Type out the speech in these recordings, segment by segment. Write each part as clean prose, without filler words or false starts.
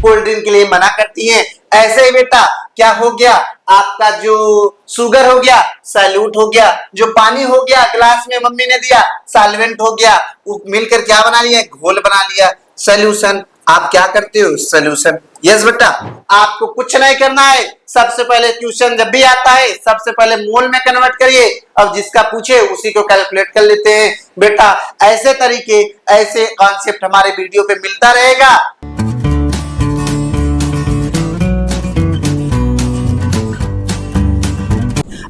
Cold drink के लिए मना करती हैं। ऐसे ही बेटा क्या हो गया, आपका जो शुगर हो गया सैल्यूट हो गया, जो पानी हो गया ग्लास में मम्मी ने दिया सॉल्वेंट हो गया, मिलकर क्या बना लिया, घोल बना लिया, सॉल्यूशन। आप क्या करते हो, सॉल्यूशन। यस बेटा, आपको कुछ नहीं करना है, सबसे पहले क्वेश्चन जब भी आता है सबसे पहले मोल में कन्वर्ट करिए, अब जिसका पूछे उसी को कैलकुलेट कर लेते हैं बेटा। ऐसे तरीके ऐसे कॉन्सेप्ट हमारे वीडियो पे मिलता रहेगा।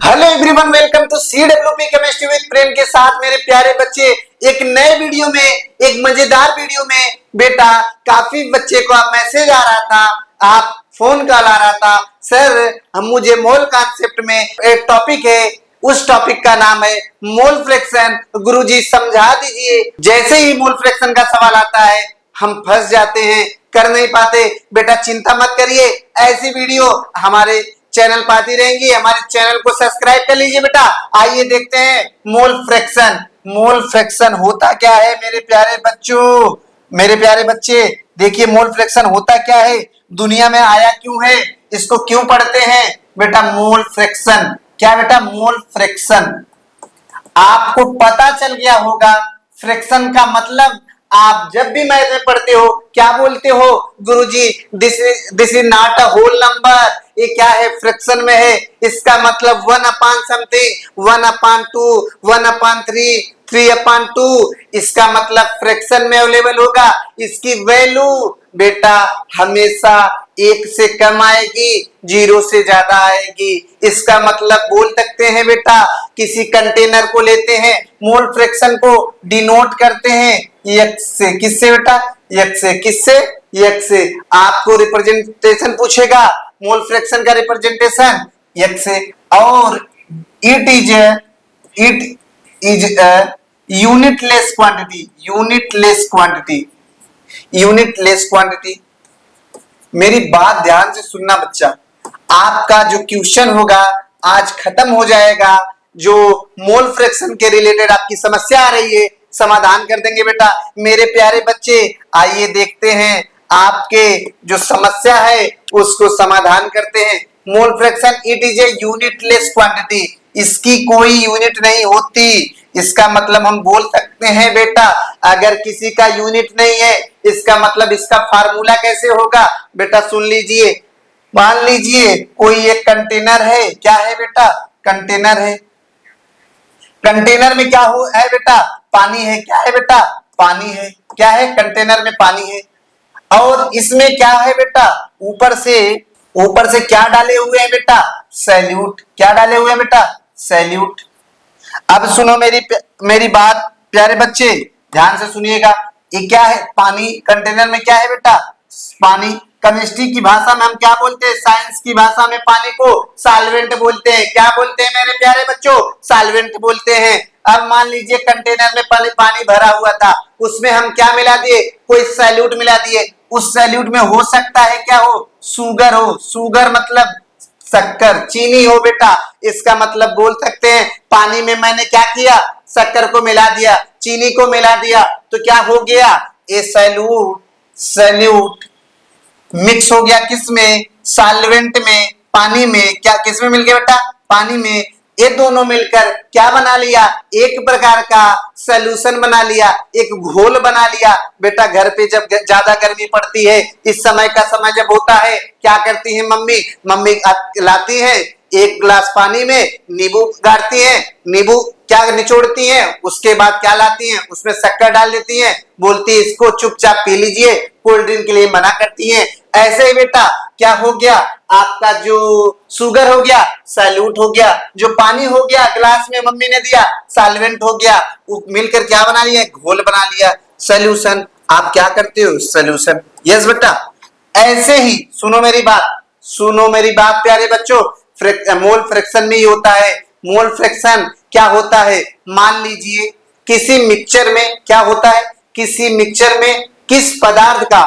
Hello everyone, welcome to CWP chemistry with Prem के साथ मेरे प्यारे बच्चे, एक नए वीडियो में, एक मजेदार वीडियो में बेटा काफी बच्चे को मैसेज आ रहा था, आप फोन कॉल आ रहा था, सर हम मुझे मोल कॉन्सेप्ट में एक टॉपिक है, उस टॉपिक का नाम है मोल फ्रैक्शन, गुरुजी समझा दीजिए। जैसे ही मोल फ्रैक्शन का सवाल आता है हम फंस जाते हैं, कर नहीं पाते। बेटा चिंता मत करिए, ऐसी वीडियो हमारे चैनल पर आती रहेंगी, हमारे चैनल को सब्सक्राइब कर लीजिए बेटा। आइए देखते हैं मोल फ्रैक्शन। मोल फ्रैक्शन होता क्या है मेरे प्यारे बच्चों, मेरे प्यारे बच्चे देखिए मोल फ्रैक्शन होता क्या है, दुनिया में आया क्यों है, इसको क्यों पढ़ते हैं बेटा। मोल फ्रैक्शन क्या बेटा, मोल फ्रैक्शन आपको पता चल गया होगा। फ्रैक्शन का मतलब आप जब भी मैथ में पढ़ते हो क्या बोलते हो, गुरुजी this is not a whole number, ये क्या है, फ्रैक्शन में है, इसका मतलब 1 upon something, 1 upon 2, 1 upon 3, 3 upon 2, इसका मतलब फ्रैक्शन में अवेलेबल होगा। इसकी वैल्यू बेटा हमेशा 1 से कम आएगी, 0 से ज्यादा आएगी। इसका मतलब बोल सकते हैं बेटा, किसी कंटेनर को लेते हैं, मोल फ्रैक्शन को डिनोट करते हैं x से, किससे बेटा, x से, किससे, x से। आपको रिप्रेजेंटेशन पूछेगा मोल फ्रैक्शन का, रिप्रेजेंटेशन x से, और it is a unitless quantity, unitless quantity, unitless quantity. मेरी बात ध्यान से सुनना बच्चा, आपका जो क्वेश्चन होगा आज खत्म हो जाएगा, जो मोल फ्रैक्शन के रिलेटेड आपकी समस्या आ रही है समाधान कर देंगे बेटा। मेरे प्यारे बच्चे आइए देखते हैं आपके जो समस्या है उसको समाधान करते हैं। Mole fraction it is a unitless quantity, इसकी कोई यूनिट नहीं होती। इसका मतलब हम बोल सकते हैं बेटा, अगर किसी का यूनिट नहीं है इसका मतलब इसका फार्मूला कैसे होगा बेटा, सुन लीजिए। मान लीजिए कोई एक कंटेनर है, क्या है बेटा, कंटेनर है, कंटेनर में क्या हो है बेटा, पानी है, क्या है बेटा, पानी है, क्या है, कंटेनर में पानी है, और इसमें क्या है बेटा, ऊपर से क्या डाले हुए हैं बेटा, सैल्यूट, क्या डाले हुए हैं बेटा, सैल्यूट। अब सुनो मेरी बात प्यारे बच्चे, ध्यान से सुनिएगा। ये क्या है, पानी, कंटेनर में क्या है बेटा, पानी। केमिस्ट्री की भाषा में हम क्या बोलते हैं, साइंस की भाषा में पानी को सॉल्वेंट बोलते हैं। क्या बोलते हैं मेरे प्यारे बच्चों, सॉल्वेंट बोलते हैं। अब मान लीजिए कंटेनर में पानी भरा हुआ था, उसमें हम क्या मिला दिए, कोई सैल्यूट मिला दिए। उस सैल्यूट में हो सकता है क्या हो, शुगर हो, शुगर मतलब शक्कर, चीनी हो बेटा। इसका मतलब बोल सकते हैं पानी में मैंने क्या किया, शक्कर को मिला दिया, चीनी को मिला दिया, तो क्या हो गया, ये सैल्यूट मिक्स हो गया किसमें, सॉल्वेंट में, पानी में। क्या किसमें मिल गया बेटा, पानी में। ये दोनों मिलकर क्या बना लिया, एक प्रकार का सॉल्यूशन बना लिया, एक घोल बना लिया बेटा। घर पे जब ज्यादा गर्मी पड़ती है, इस समय का समय जब होता है, क्या करती है मम्मी लाती है एक गिलास पानी में नींबू गाड़ती हैं, नींबू क्या निचोड़ती हैं, उसके बाद क्या लाती हैं, उसमें शक्कर डाल देती हैं, बोलती है इसको चुपचाप पी लीजिए, कोल्ड ड्रिंक के लिए मना करती हैं। ऐसे ही बेटा क्या हो गया, आपका जो शुगर हो गया सैल्यूट हो गया, जो पानी हो गया ग्लास में मम्मी ने दिया सॉल्वेंट हो गया, मिलकर क्या बना लिया, घोल बना लिया, सॉल्यूशन। आप क्या करते हो, सॉल्यूशन। यस बेटा, ऐसे ही सुनो मेरी बात प्यारे बच्चों, मोल फ्रैक्शन में ही होता है। मोल फ्रैक्शन क्या होता है, मान लीजिए किसी मिक्सचर में क्या होता है, किसी मिक्सचर में किस पदार्थ का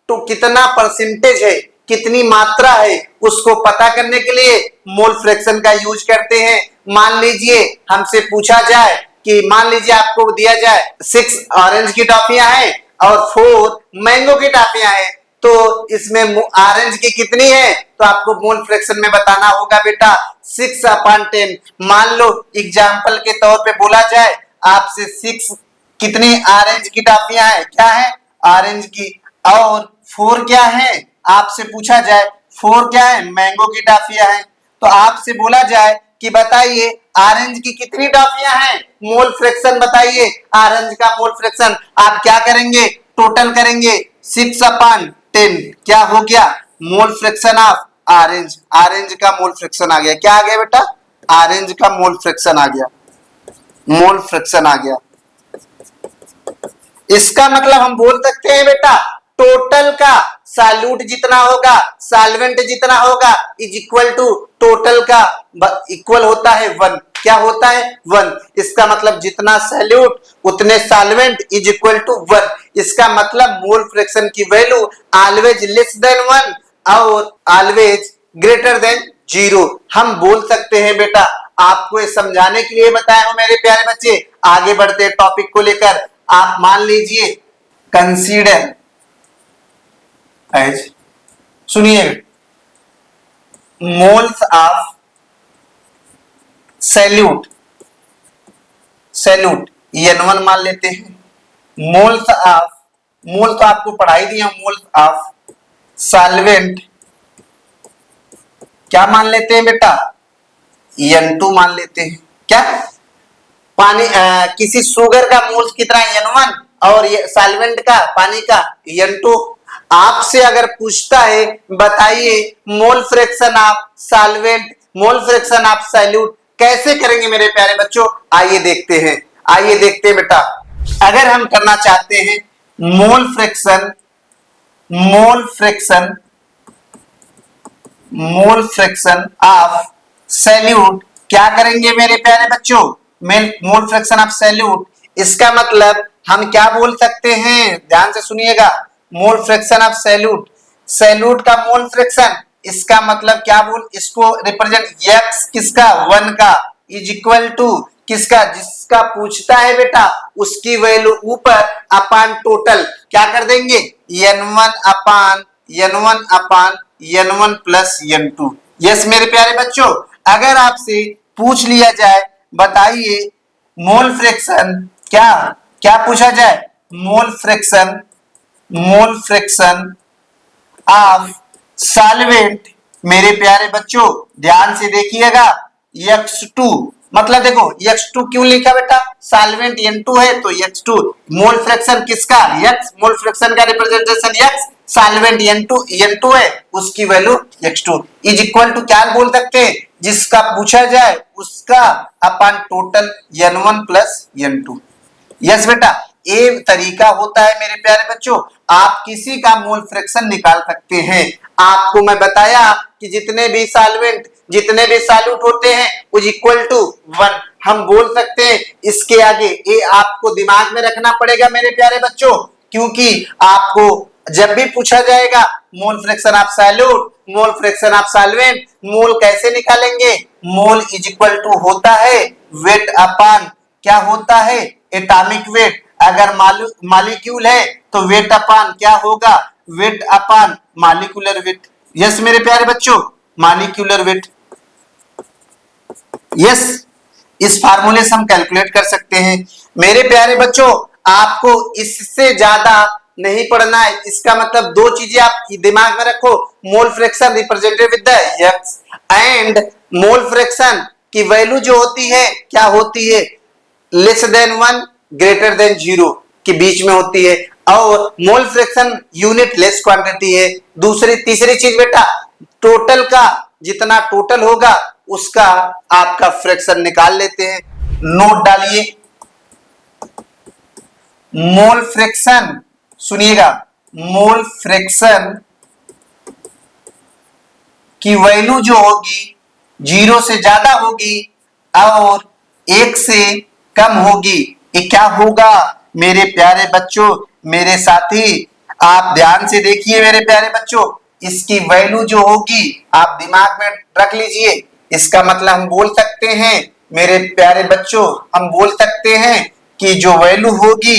तो कितना परसेंटेज है, कितनी मात्रा है, उसको पता करने के लिए मोल फ्रैक्शन का यूज करते हैं। मान लीजिए हमसे पूछा जाए कि मान लीजिए आपको दिया जाए 6 ऑरेंज की टॉफियां हैं और 4 मैंगो की टॉफियां हैं, तो इसमें ऑरेंज की कितनी है, तो आपको मोल फ्रैक्शन में बताना होगा बेटा 6/10। मान लो एग्जाम्पल के तौर पे बोला जाए आपसे 6 कितनी ऑरेंज की टॉफियां है, क्या है ऑरेंज की, और 4 क्या है, आपसे पूछा जाए 4 क्या है, मैंगो की टॉफियां है। तो आपसे बोला जाए कि बताइए ऑरेंज की कितनी टॉफियां हैं, मोल फ्रैक्शन बताइए ऑरेंज का मोल फ्रैक्शन। आप क्या करेंगे, टोटल करेंगे 6/10, क्या हो गया मोल फ्रैक्शन ऑफ ऑरेंज। ऑरेंज का मोल फ्रैक्शन आ गया, क्या आ गया बेटा, ऑरेंज का मोल फ्रैक्शन आ गया, मोल फ्रैक्शन आ गया। इसका मतलब हम बोल सकते हैं बेटा टोटल का सॉल्यूट जितना होगा, सॉल्वेंट जितना होगा इज इक्वल टू टोटल का इक्वल होता है 1। क्या होता है 1। इसका मतलब जितना सॉल्यूट उतने सॉल्वेंट इज इक्वल टू 1। इसका मतलब मोल फ्रैक्शन की वैल्यू ऑलवेज लेस देन 1 और ऑलवेज ग्रेटर देन 0। हम बोल सकते हैं बेटा, आपको ये समझाने के लिए बताया हूं मेरे प्यारे बच्चे। आगे बढ़ते टॉपिक को लेकर, आप मान लीजिए कंसीडर एज, सुनिए moles of salute, salute N1 मान लेते हैं। मोल्स ऑफ, मोल तो आपको पढ़ाई दिया, मोल्स ऑफ सॉल्वेंट क्या मान लेते हैं बेटा, N2 मान लेते हैं। क्या पानी किसी शुगर का मोल्स कितना N1 और ये सॉल्वेंट का पानी का N2। आपसे अगर पूछता है बताइए मोल fraction of solvent, mole fraction of solute कैसे करेंगे मेरे प्यारे बच्चों, आइए देखते हैं, आइए देखते हैं बेटा। अगर हम करना चाहते हैं मोल fraction, mole fraction, mole fraction of solute क्या करेंगे मेरे प्यारे बच्चों, मोल फ्रैक्शन ऑफ सॉल्यूट। इसका मतलब हम क्या बोल सकते हैं, ध्यान से सुनिएगा, mole fraction of solute, solute का मोल फ्रैक्शन, इसका मतलब क्या बोल, इसको रिप्रेजेंट x किसका 1 का इज इक्वल टू किसका, जिसका पूछता है बेटा उसकी वैल्यू ऊपर अपान टोटल क्या कर देंगे N1 प्लस N2। यस मेरे प्यारे बच्चों, अगर आपसे पूछ लिया जाए बताइए मोल फ्रैक्शन, क्या क्या पूछा जाए, मोल fraction, mole fraction of solvent, मेरे प्यारे बच्चों ध्यान से देखिएगा x2, मतलब देखो x2 क्यों लिखा बेटा, सॉल्वेंट N2 है तो x2, मोल फ्रैक्शन किसका x, मोल फ्रैक्शन का रिप्रेजेंटेशन x, सॉल्वेंट N2 है उसकी value x2 is equal to क्या बोल सकते हैं, जिसका पूछा जाए उसका अपन total N1 plus N2। Yes बेटा, ये तरीका होता है मेरे प्यारे बच्चों, आप किसी का मोल फ्रैक्शन निकाल सकते हैं। आपको मैं बताया कि जितने भी सॉल्वेंट, जितने भी सॉल्यूट होते हैं उज इक्वल टू 1, हम बोल सकते हैं। इसके आगे ये आपको दिमाग में रखना पड़ेगा मेरे प्यारे बच्चों, क्योंकि आपको जब भी पूछा जाएगा mole fraction of solute, mole fraction of solvent, mole कैसे निकालेंगे, मोल इज इक्वल टू होता है वेट अपान क्या होता है एटॉमिक वेट, अगर मॉलिक्यूल है तो वेट अपान क्या होगा, wait upon molecular wait. Yes मेरे प्यारे बच्चों, मॉलिक्यूलर वेट। यस, इस फार्मूले से हम कैलकुलेट कर सकते हैं। मेरे प्यारे बच्चों, आपको इससे ज्यादा नहीं पढ़ना है, इसका मतलब दो चीजें आप दिमाग में रखो, mole fraction represented with the x and mole fraction की वैल्यू जो होती है क्या होती है, लेस देन 1 ग्रेटर देन 0 के बीच में होती है, और mole fraction unit less quantity है। दूसरी तीसरी चीज बेटा, टोटल का जितना टोटल होगा उसका आपका फ्रैक्शन निकाल लेते हैं। नोट डालिए, मोल फ्रैक्शन, सुनिएगा, मोल फ्रैक्शन की वैल्यू जो होगी 0 से ज्यादा होगी और 1 से कम होगी, ये क्या होगा मेरे प्यारे बच्चों, मेरे साथी आप ध्यान से देखिए मेरे प्यारे बच्चों, इसकी वैल्यू जो होगी आप दिमाग में रख लीजिए। इसका मतलब हम बोल सकते हैं मेरे प्यारे बच्चों, हम बोल सकते हैं कि जो वैल्यू होगी,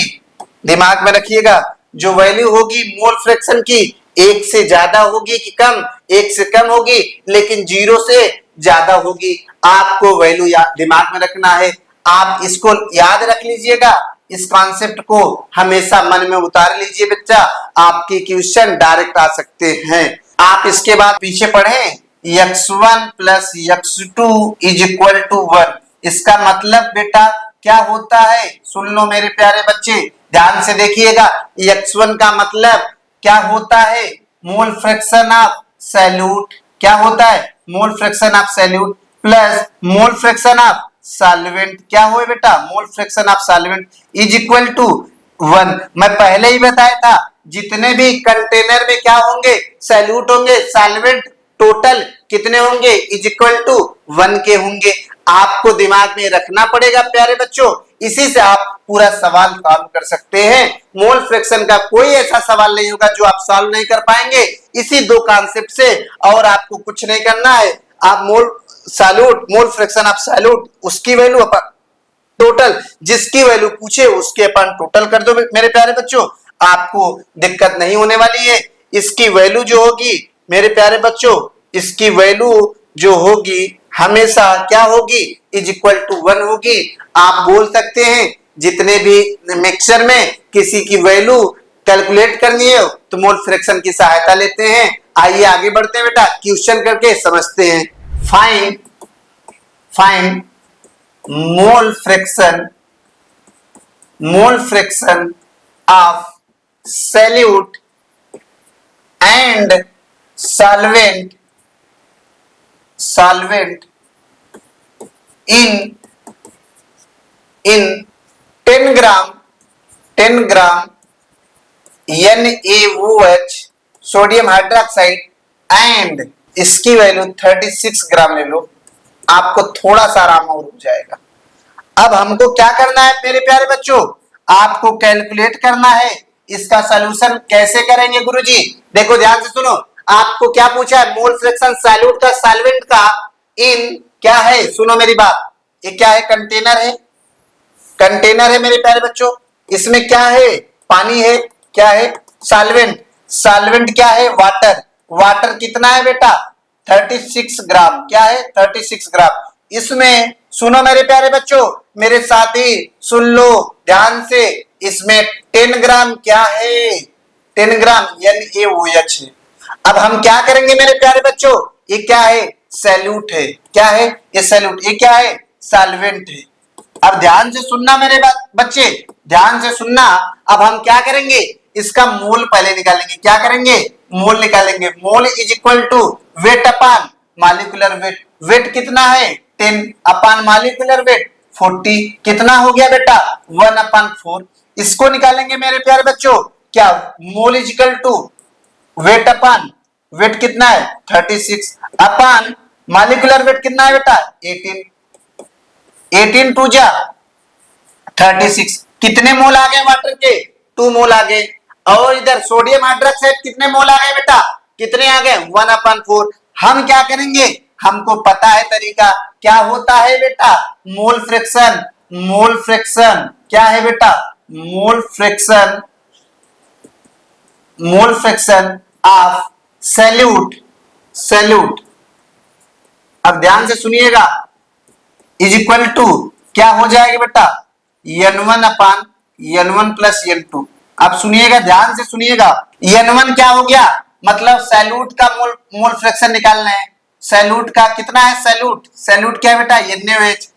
दिमाग में रखिएगा, जो वैल्यू होगी मोल फ्रैक्शन की एक से ज्यादा होगी कि कम, एक से कम होगी, लेकिन 0 से ज्यादा होगी। आपको वैल्यू दिमाग में रखना है। आप इसको याद रख लीजिएगा, इस कॉन्सेप्ट को हमेशा मन में उतार लीजिए बच्चा, आपके क्वेश्चन डायरेक्ट आ सकते हैं। आप इसके बाद पीछे पढ़ें, x1 plus x2 is equal to 1। इसका मतलब बेटा क्या होता है, सुन लो मेरे प्यारे बच्चे, ध्यान से देखिएगा। x1 का मतलब क्या होता है, मोल फ्रैक्शन ऑफ सैल्यूट। क्या होता है, mole fraction of solute plus mole fraction of solvent. क्या हो बेटा, mole fraction of solvent is equal to 1। मैं पहले ही बताया था, जितने भी कंटेनर में क्या होंगे, सैल्यूट होंगे, सॉल्वेंट टोटल कितने होंगे, इज इक्वल टू 1 के होंगे। आपको दिमाग में रखना पड़ेगा प्यारे बच्चों, इसी से आप पूरा सवाल सॉल्व कर सकते हैं। मोल फ्रैक्शन का कोई ऐसा सवाल नहीं होगा जो आप सॉल्व नहीं कर पाएंगे इसी दो कॉन्सेप्ट से। और आपको कुछ नहीं करना है, आप मोल फ्रैक्शन ऑफ सॉल्यूट, उसकी वैल्यू अपन टोटल, जिसकी वैल्यू पूछे उसके अपन टोटल कर दो मेरे प्यारे बच्चों, आपको दिक्कत नहीं होने वाली है। इसकी वैल्यू जो होगी मेरे प्यारे बच्चों, इसकी वैल्यू जो होगी हमेशा क्या होगी, इज इक्वल टू 1 होगी। आप बोल सकते हैं जितने भी मिक्सचर में किसी की वैल्यू कैलकुलेट करनी है तो मोल फ्रैक्शन की सहायता लेते हैं। आइए आगे बढ़ते हैं बेटा, क्वेश्चन करके समझते हैं। Find mole fraction of salute and solvent in 10 gram NaOH sodium hydroxide and इसकी वैल्यू 36 ग्राम ले लो, आपको थोड़ा सा आराम और हो जाएगा। अब हमको क्या करना है मेरे प्यारे बच्चों, आपको कैलकुलेट करना है। इसका सॉल्यूशन कैसे करेंगे गुरुजी, देखो ध्यान से सुनो। आपको क्या पूछा है, मोल फ्रैक्शन सॉल्यूट का सॉल्वेंट का इन क्या है, सुनो मेरी बात, ये क्या है, कंटेनर है, कंटेनर है मेरे प्यारे बच्चों। इसमें क्या है, पानी है, क्या है, सॉल्वेंट, सॉल्वेंट क्या है, वाटर, वाटर कितना है बेटा 36 ग्राम, क्या है 36 ग्राम। इसमें सुनो मेरे प्यारे बच्चों, मेरे साथी सुन लो ध्यान से, इसमें 10 ग्राम क्या है, 10 ग्राम NaOH है। अब हम क्या करेंगे मेरे प्यारे बच्चों, ये क्या है, सैल्यूट है, क्या है ये सैल्यूट, ये क्या है, सॉल्वेंट है। अब ध्यान से सुनना मेरे बच्चे, ध्यान से सुनना। अब हम क्या करेंगे, इसका मोल पहले निकालेंगे, क्या करेंगे, मोल निकालेंगे। Mole is equal to weight upon molecular weight, weight कितना है 10 अपान मॉलिक्यूलर वेट 40, कितना हो गया बेटा 1/4। इसको निकालेंगे मेरे प्यारे बच्चों, क्या mole is equal to weight upon, weight कितना है 36 अपान मॉलिक्यूलर वेट कितना है बेटा 18, 18 टू जा 36, कितने मोल आ गए वाटर के 2 मोल आ गए। और इधर सोडियम हाइड्रोक्साइड कितने मोल आ गए बेटा, कितने आ गए 1/4। हम क्या करेंगे, हमको पता है तरीका, क्या होता है बेटा, मोल फ्रैक्शन, मोल फ्रैक्शन क्या है बेटा, mole fraction, mole fraction of salute, salute, अब ध्यान से सुनिएगा, इज इक्वल टू क्या हो जाएगा बेटा N1 प्लस N2। अब सुनिएगा ध्यान से सुनिएगा, N1 क्या हो गया, मतलब सैल्यूट का मोल फ्रैक्शन निकालना है। सैल्यूट का कितना है, सैल्यूट क्या है बेटा NaOH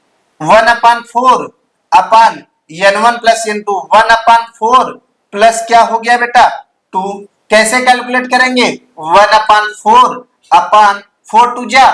1/4 अपान N1 प्लस N2 1/4 प्लस क्या हो गया बेटा 2। कैसे कैलकुलेट करेंगे, 1/4 अपान 4 टू जा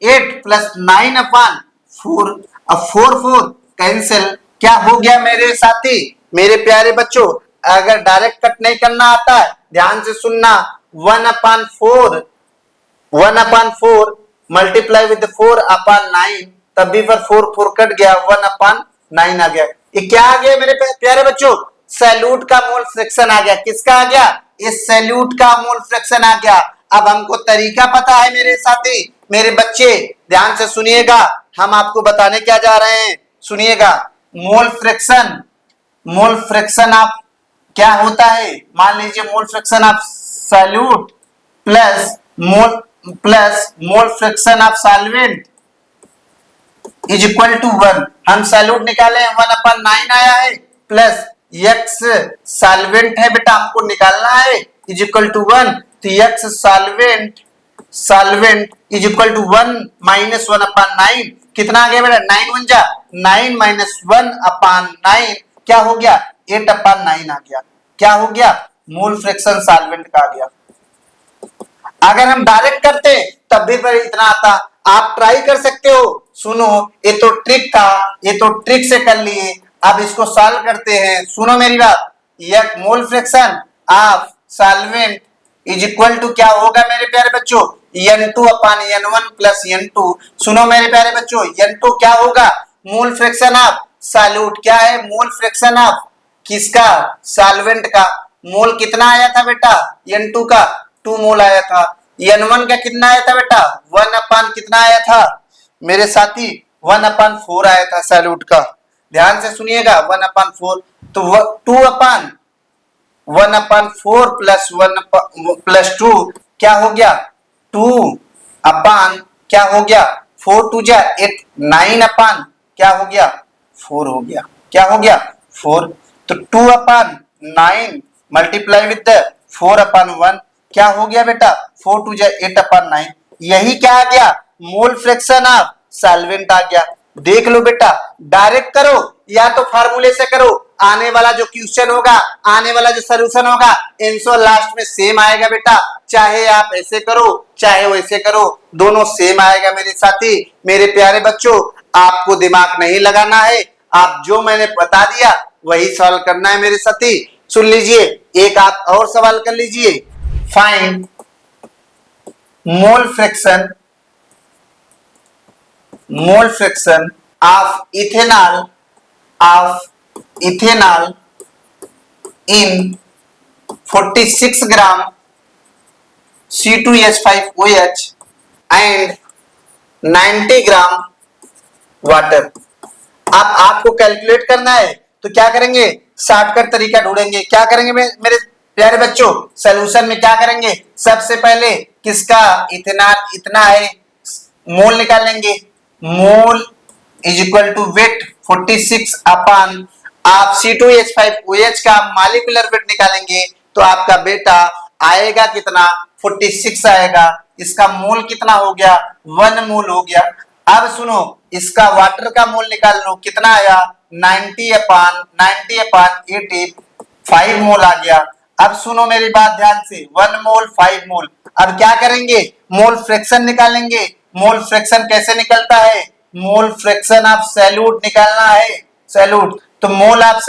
8 प्लस 9/4, अब 4 कैंसिल, क्या हो गया मेरे साथी, मेरे प्यारे बच्चों। अगर डायरेक्ट कट नहीं करना आता है ध्यान से सुनना, 1/4 मल्टीप्लाई विद 4/9, तब भी पर 4 कट गया 1/9 आ गया। ये क्या आ गया मेरे प्यारे बच्चों, सैल्यूट का मोल फ्रैक्शन आ गया। किसका आ गया, इस सैल्यूट का मोल फ्रैक्शन आ गया। अब हमको तरीका पता है मेरे साथी, मेरे बच्चे ध्यान से सुनिएगा, हम आपको बताने क्या जा रहे हैं, सुनिएगा। Mole fraction, mole fraction of क्या होता है, मान लीजिए mole fraction of solute plus mole fraction of solvent is equal to 1। हम सॉल्यूट निकाले 1/9 आया है, प्लस x सॉल्वेंट है बेटा हमको निकालना है, इज इक्वल टू 1। तो x solvent is equal to 1 minus 1/9। कितना आ गया बेटा? 9 1 जा 9 माइनस 1/9 क्या हो गया? 8/9 आ गया। क्या हो गया? मोल फ्रैक्शन सॉल्वेंट का आ गया। अगर हम डायरेक्ट करते तब भी पर इतना आता। आप ट्राई कर सकते हो। सुनो, ये तो ट्रिक था, ये तो ट्रिक से कर लिए। अब इसको सॉल्व करते हैं। सुनो मेरी बात, एक mole fraction of solvent is equal to क्या होगा मेरे प्यारे बच्चों? N2/N1 plus N2। सुनो मेरे प्यारे बच्चों, N2 क्या होगा? मोल फ्रैक्शन ऑफ सॉल्यूट। क्या है? मोल फ्रैक्शन ऑफ किसका? सॉल्वेंट का। मोल कितना आया था बेटा? N2 का 2 मोल आया था। N1 का कितना आया था बेटा? 1 कितना आया था मेरे साथी? 1/4 आया था सॉल्यूट का। ध्यान से सुनिएगा, 1/4। तो 1/4 प्लस 1 प्लस 2 क्या हो गया? 2 अपान क्या हो गया? 4 2 जा 8 9 अपान क्या हो गया? 4 हो गया। क्या हो गया? 4। तो 2/9 मल्टीप्लाई विद 4/1 क्या हो गया बेटा? 4 2 जा 8/9। यही क्या आ गया? मोल फ्रैक्शन ऑफ सॉल्वेंट आ गया। देख लो बेटा, डायरेक्ट करो या तो फार्मूले से करो। आने वाला जो क्वेश्चन होगा, आने वाला जो सॉल्यूशन होगा, आंसर लास्ट में सेम आएगा बेटा। चाहे आप ऐसे करो चाहे वैसे करो, दोनों सेम आएगा मेरे साथी। मेरे प्यारे बच्चों, आपको दिमाग नहीं लगाना है। आप जो मैंने बता दिया वही सॉल्व करना है मेरे साथी। सुन लीजिए, एक आप और सवाल कर लीजिए। Find mole fraction of ethanol in 46 gram C2H5OH and 90 gram water. अब आपको कैलकुलेट करना है तो क्या करेंगे? शॉर्टकट तरीका ढूंढेंगे। क्या करेंगे मेरे प्यारे बच्चों? सॉल्यूशन में क्या करेंगे? सबसे पहले किसका? इथेनॉल इतना है, मोल निकाल लेंगे। Mole is equal to weight 46 upon आप C2H5OH का मॉलिक्यूलर वेट निकालेंगे तो आपका बेटा आएगा कितना? 46 आएगा। इसका मोल कितना हो गया? 1 मोल हो गया। अब सुनो, इसका वाटर का मोल निकाल लो। कितना आया? 90/80 5 मोल आ गया। अब सुनो मेरी बात ध्यान से, 1 मोल 5 मोल। अब क्या करेंगे? मोल फ्रैक्शन निकालेंगे। मोल फ्रैक्शन कैसे निकलता है? मोल फ्रैक्शन ऑफ सॉल्यूट निकालना है। सॉल्यूट तो मोल ऑफ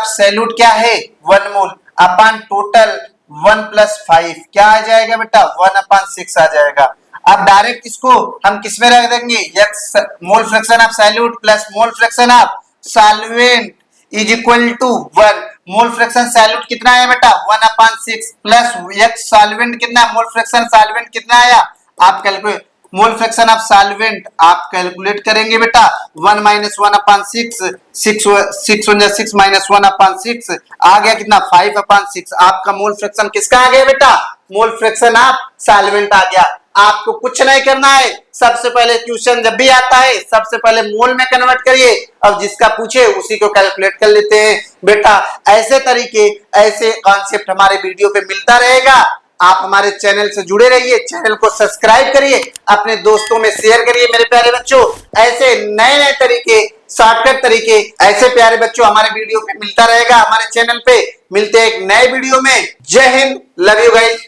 सॉल्यूट क्या है? 1 मोल अपान टोटल 1 + 5 क्या आ जाएगा बेटा? 1/6 आ जाएगा। अब डायरेक्ट इसको हम किस में रख देंगे? x mole fraction of solute plus mole fraction of solvent is equal to 1। Mole fraction solute कितना है बेटा? 1/6 प्लस x सॉल्वेंट कितना? मोल फ्रैक्शन सॉल्वेंट कितना आया? आप calculate mole fraction of solvent आप कैलकुलेट करेंगे बेटा। 1 - 1/6 6 1 6 - 1/6 आ गया कितना? 5/6। आपका मोल फ्रैक्शन किसका आ गया बेटा? मोल फ्रैक्शन ऑफ सॉल्वेंट आ गया। आपको कुछ नहीं करना है। सबसे पहले क्वेश्चन जब भी आता है सबसे पहले मोल में कन्वर्ट करिए, अब जिसका पूछे उसी को कैलकुलेट कर लेते हैं बेटा। ऐसे तरीके ऐसे कॉन्सेप्ट हमारे वीडियो पे मिलता रहेगा। आप हमारे चैनल से जुड़े रहिए, चैनल को सब्सक्राइब करिए, अपने दोस्तों में शेयर करिए मेरे प्यारे बच्चों। ऐसे नए नए तरीके, शॉर्टकट तरीके ऐसे प्यारे बच्चों हमारे वीडियो पे मिलता रहेगा। हमारे चैनल पे मिलते हैं एक नए वीडियो में। जय हिंद, लव यू गाइस।